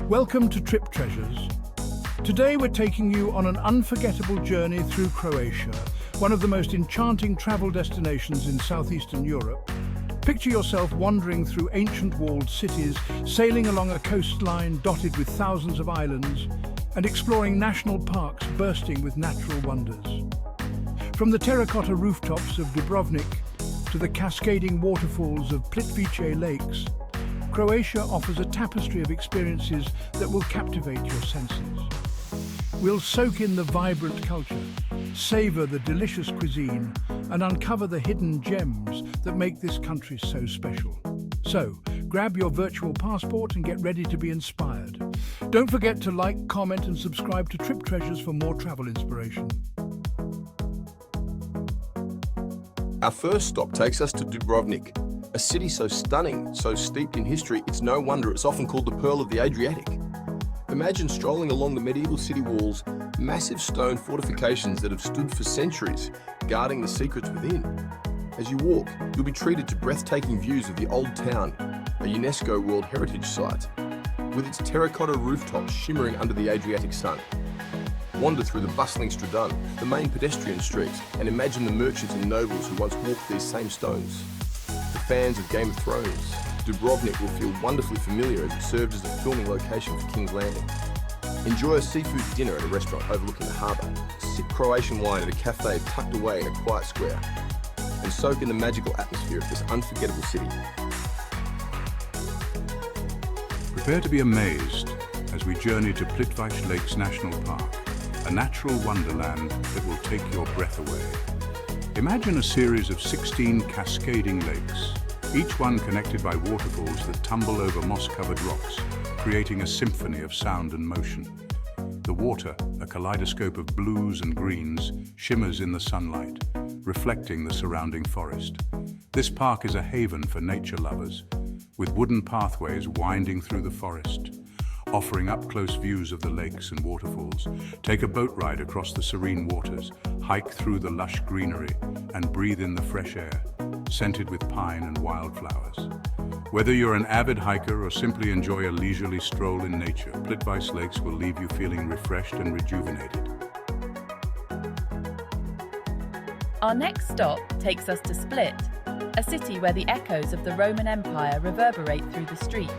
Welcome to Trip Treasures. Today we're taking you on an unforgettable journey through Croatia, one of the most enchanting travel destinations in southeastern Europe. Picture yourself wandering through ancient walled cities, sailing along a coastline dotted with thousands of islands, and exploring national parks bursting with natural wonders. From the terracotta rooftops of Dubrovnik to the cascading waterfalls of Plitvice lakes, Croatia offers a tapestry of experiences that will captivate your senses. We'll soak in the vibrant culture, savor the delicious cuisine, and uncover the hidden gems that make this country so special. So, grab your virtual passport and get ready to be inspired. Don't forget to like, comment, and subscribe to Trip Treasures for more travel inspiration. Our first stop takes us to Dubrovnik, a city so stunning, so steeped in history, it's no wonder it's often called the Pearl of the Adriatic. Imagine strolling along the medieval city walls, massive stone fortifications that have stood for centuries, guarding the secrets within. As you walk, you'll be treated to breathtaking views of the Old Town, a UNESCO World Heritage Site, with its terracotta rooftops shimmering under the Adriatic sun. Wander through the bustling Stradun, the main pedestrian streets, and imagine the merchants and nobles who once walked these same stones. For fans of Game of Thrones, Dubrovnik will feel wonderfully familiar as it served as a filming location for King's Landing. Enjoy a seafood dinner at a restaurant overlooking the harbour, sip Croatian wine at a cafe tucked away in a quiet square, and soak in the magical atmosphere of this unforgettable city. Prepare to be amazed as we journey to Plitvice Lakes National Park, a natural wonderland that will take your breath away. Imagine a series of 16 cascading lakes, each one connected by waterfalls that tumble over moss-covered rocks, creating a symphony of sound and motion. The water, a kaleidoscope of blues and greens, shimmers in the sunlight, reflecting the surrounding forest. This park is a haven for nature lovers, with wooden pathways winding through the forest, offering up-close views of the lakes and waterfalls. Take a boat ride across the serene waters, hike through the lush greenery, and breathe in the fresh air, scented with pine and wildflowers. Whether you're an avid hiker or simply enjoy a leisurely stroll in nature, Plitvice Lakes will leave you feeling refreshed and rejuvenated. Our next stop takes us to Split, a city where the echoes of the Roman Empire reverberate through the streets.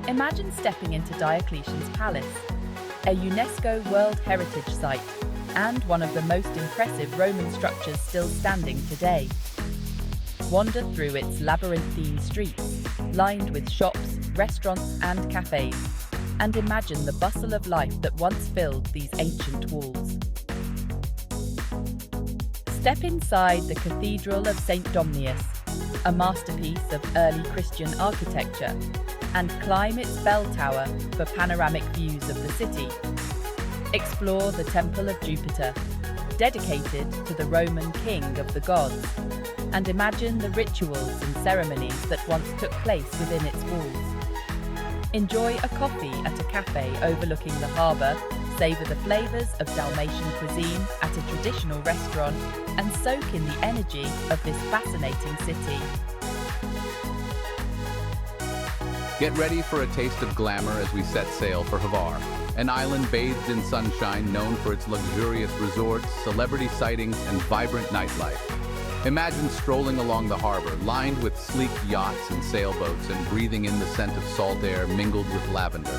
Imagine stepping into Diocletian's palace, a UNESCO World Heritage Site, and one of the most impressive Roman structures still standing today. Wander through its labyrinthine streets, lined with shops, restaurants, and cafes, and imagine the bustle of life that once filled these ancient walls. Step inside the Cathedral of St. Domnius, a masterpiece of early Christian architecture, and climb its bell tower for panoramic views of the city. Explore the Temple of Jupiter, dedicated to the Roman king of the gods, and imagine the rituals and ceremonies that once took place within its walls. Enjoy a coffee at a cafe overlooking the harbour, savour the flavours of Dalmatian cuisine at a traditional restaurant, and soak in the energy of this fascinating city. Get ready for a taste of glamour as we set sail for Hvar, an island bathed in sunshine known for its luxurious resorts, celebrity sightings, and vibrant nightlife. Imagine strolling along the harbor, lined with sleek yachts and sailboats, and breathing in the scent of salt air mingled with lavender.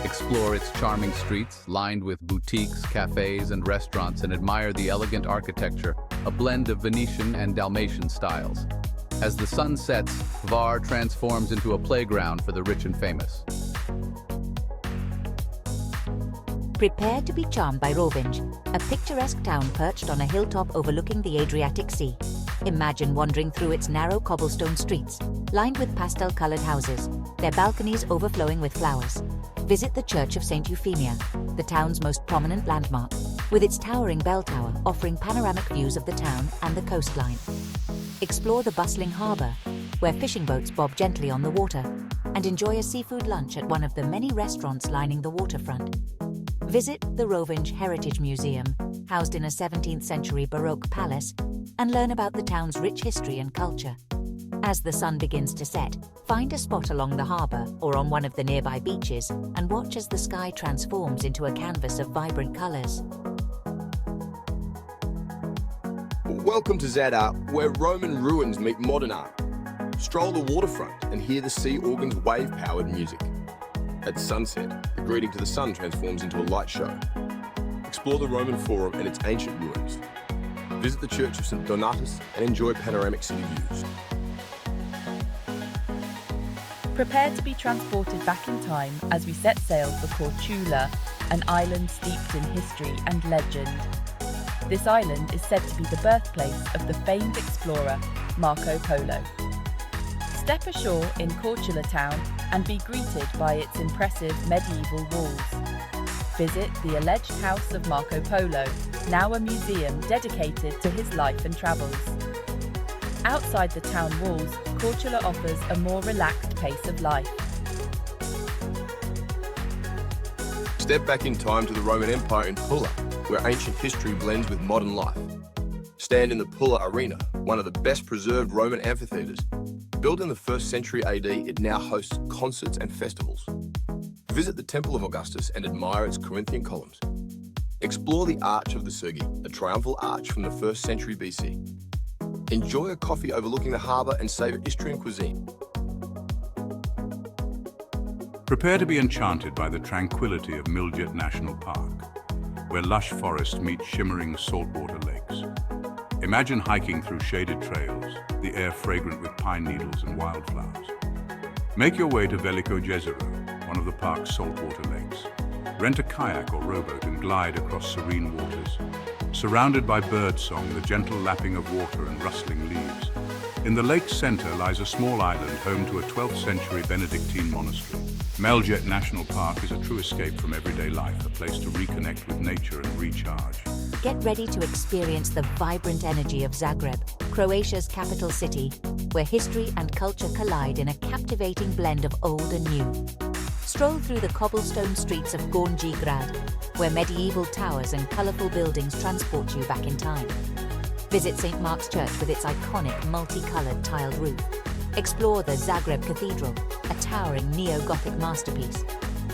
Explore its charming streets, lined with boutiques, cafes, and restaurants, and admire the elegant architecture, a blend of Venetian and Dalmatian styles. As the sun sets, Hvar transforms into a playground for the rich and famous. Prepare to be charmed by Rovinj, a picturesque town perched on a hilltop overlooking the Adriatic Sea. Imagine wandering through its narrow cobblestone streets, lined with pastel-colored houses, their balconies overflowing with flowers. Visit the Church of St. Euphemia, the town's most prominent landmark, with its towering bell tower offering panoramic views of the town and the coastline. Explore the bustling harbour, where fishing boats bob gently on the water, and enjoy a seafood lunch at one of the many restaurants lining the waterfront. Visit the Rovinj Heritage Museum, housed in a 17th century Baroque palace, and learn about the town's rich history and culture. As the sun begins to set, find a spot along the harbour or on one of the nearby beaches and watch as the sky transforms into a canvas of vibrant colours. Welcome to Zagreb, where Roman ruins meet modern art. Stroll the waterfront and hear the sea organ's wave-powered music. At sunset, the greeting to the sun transforms into a light show. Explore the Roman Forum and its ancient ruins. Visit the Church of St. Donatus and enjoy panoramic city views. Prepare to be transported back in time as we set sail for Korčula, an island steeped in history and legend. This island is said to be the birthplace of the famed explorer Marco Polo. Step ashore in Korčula town and be greeted by its impressive medieval walls. Visit the alleged house of Marco Polo, now a museum dedicated to his life and travels. Outside the town walls, Korčula offers a more relaxed pace of life. Step back in time to the Roman Empire in Polo, where ancient history blends with modern life. Stand in the Polo Arena, one of the best preserved Roman amphitheatres. Built in the 1st century AD, it now hosts concerts and festivals. Visit the Temple of Augustus and admire its Corinthian columns. Explore the Arch of the Sergi, a triumphal arch from the 1st century BC. Enjoy a coffee overlooking the harbour and savour Istrian cuisine. Prepare to be enchanted by the tranquility of Miljet National Park, where lush forests meet shimmering saltwater lakes. Imagine hiking through shaded trails, the air fragrant with pine needles and wildflowers. Make your way to Veliko Jezero, one of the park's saltwater lakes. Rent a kayak or rowboat and glide across serene waters. Surrounded by birdsong, the gentle lapping of water and rustling leaves. In the lake's center lies a small island home to a 12th century Benedictine monastery. Miljet National Park is a true escape from everyday life, a place to reconnect with nature and recharge. Get ready to experience the vibrant energy of Zagreb, Croatia's capital city, where history and culture collide in a captivating blend of old and new. Stroll through the cobblestone streets of Grad, where medieval towers and colourful buildings transport you back in time. Visit St. Mark's Church with its iconic multicoloured tiled roof. Explore the Zagreb Cathedral, a towering neo-Gothic masterpiece.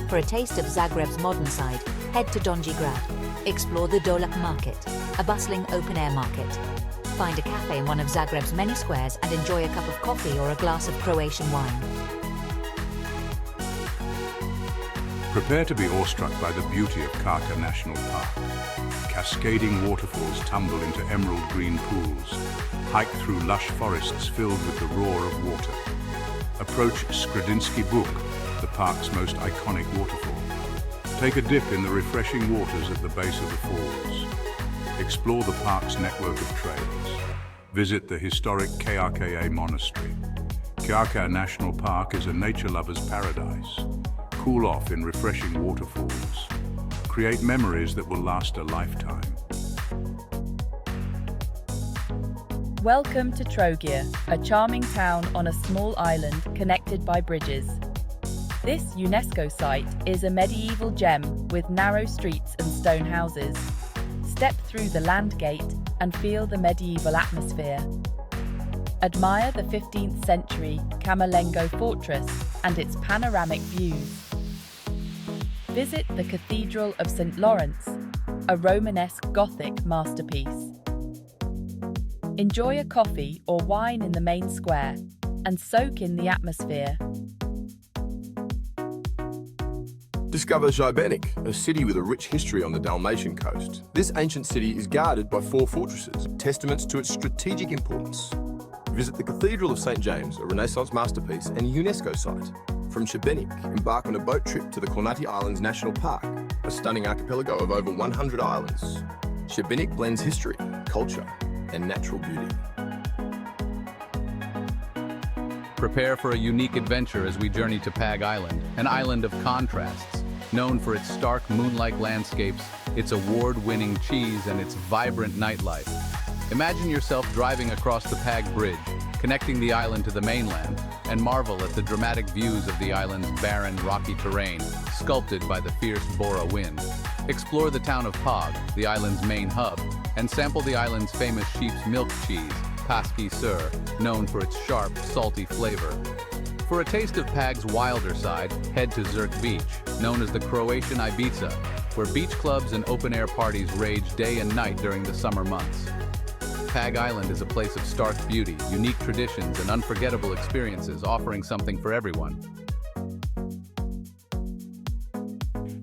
For a taste of Zagreb's modern side, head to Grad. Explore the Dolak Market, a bustling open-air market. Find a cafe in one of Zagreb's many squares and enjoy a cup of coffee or a glass of Croatian wine. Prepare to be awestruck by the beauty of Krka National Park. Cascading waterfalls tumble into emerald green pools. Hike through lush forests filled with the roar of water. Approach Skredinsky Buk, the park's most iconic waterfall. Take a dip in the refreshing waters at the base of the falls. Explore the park's network of trails. Visit the historic Krka Monastery. Krka National Park is a nature lover's paradise. Cool off in refreshing waterfalls. Create memories that will last a lifetime. Welcome to Trogir, a charming town on a small island connected by bridges. This UNESCO site is a medieval gem with narrow streets and stone houses. Step through the land gate and feel the medieval atmosphere. Admire the 15th century Camerlengo fortress and its panoramic views. Visit the Cathedral of St. Lawrence, a Romanesque Gothic masterpiece. Enjoy a coffee or wine in the main square and soak in the atmosphere. Discover Zagreb, a city with a rich history on the Dalmatian coast. This ancient city is guarded by 4 fortresses, testaments to its strategic importance. Visit the Cathedral of St. James, a Renaissance masterpiece and UNESCO site. From Šibenik, embark on a boat trip to the Kornati Islands National Park, a stunning archipelago of over 100 islands. Šibenik blends history, culture, and natural beauty. Prepare for a unique adventure as we journey to Pag Island, an island of contrasts. Known for its stark moonlike landscapes, its award-winning cheese, and its vibrant nightlife. Imagine yourself driving across the Pag Bridge, connecting the island to the mainland, and marvel at the dramatic views of the island's barren, rocky terrain, sculpted by the fierce Bora wind. Explore the town of Pag, the island's main hub, and sample the island's famous sheep's milk cheese, pasky sir, known for its sharp, salty flavor. For a taste of Pag's wilder side, head to Zirk Beach, known as the Croatian Ibiza, where beach clubs and open-air parties rage day and night during the summer months. Pag Island is a place of stark beauty, unique traditions, and unforgettable experiences, offering something for everyone.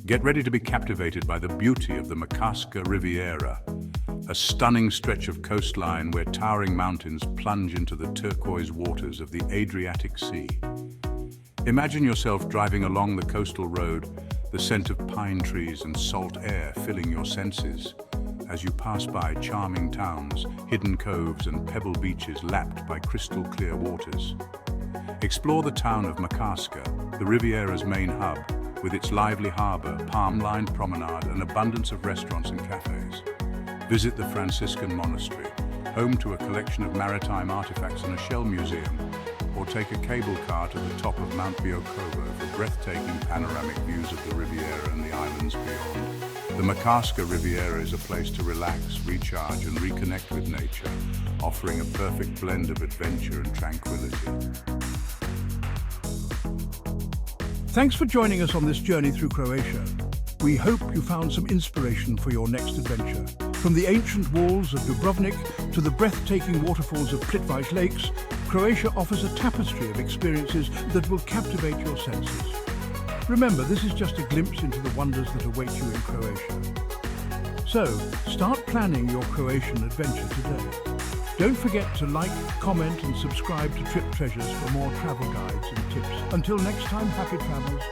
Get ready to be captivated by the beauty of the Makarska Riviera, a stunning stretch of coastline where towering mountains plunge into the turquoise waters of the Adriatic Sea. Imagine yourself driving along the coastal road, the scent of pine trees and salt air filling your senses as you pass by charming towns, hidden coves and pebble beaches lapped by crystal clear waters. Explore the town of Makarska, the Riviera's main hub, with its lively harbor, palm-lined promenade and abundance of restaurants and cafes. Visit the Franciscan monastery, home to a collection of maritime artifacts and a shell museum, or take a cable car to the top of Mount Biokovo for breathtaking panoramic views of the Riviera and the islands beyond. The Makarska Riviera is a place to relax, recharge and reconnect with nature, offering a perfect blend of adventure and tranquility. Thanks for joining us on this journey through Croatia. We hope you found some inspiration for your next adventure. From the ancient walls of Dubrovnik to the breathtaking waterfalls of Plitvice lakes, Croatia offers a tapestry of experiences that will captivate your senses. Remember, this is just a glimpse into the wonders that await you in Croatia. So, start planning your Croatian adventure today. Don't forget to like, comment and subscribe to Trip Treasures for more travel guides and tips. Until next time, happy travels.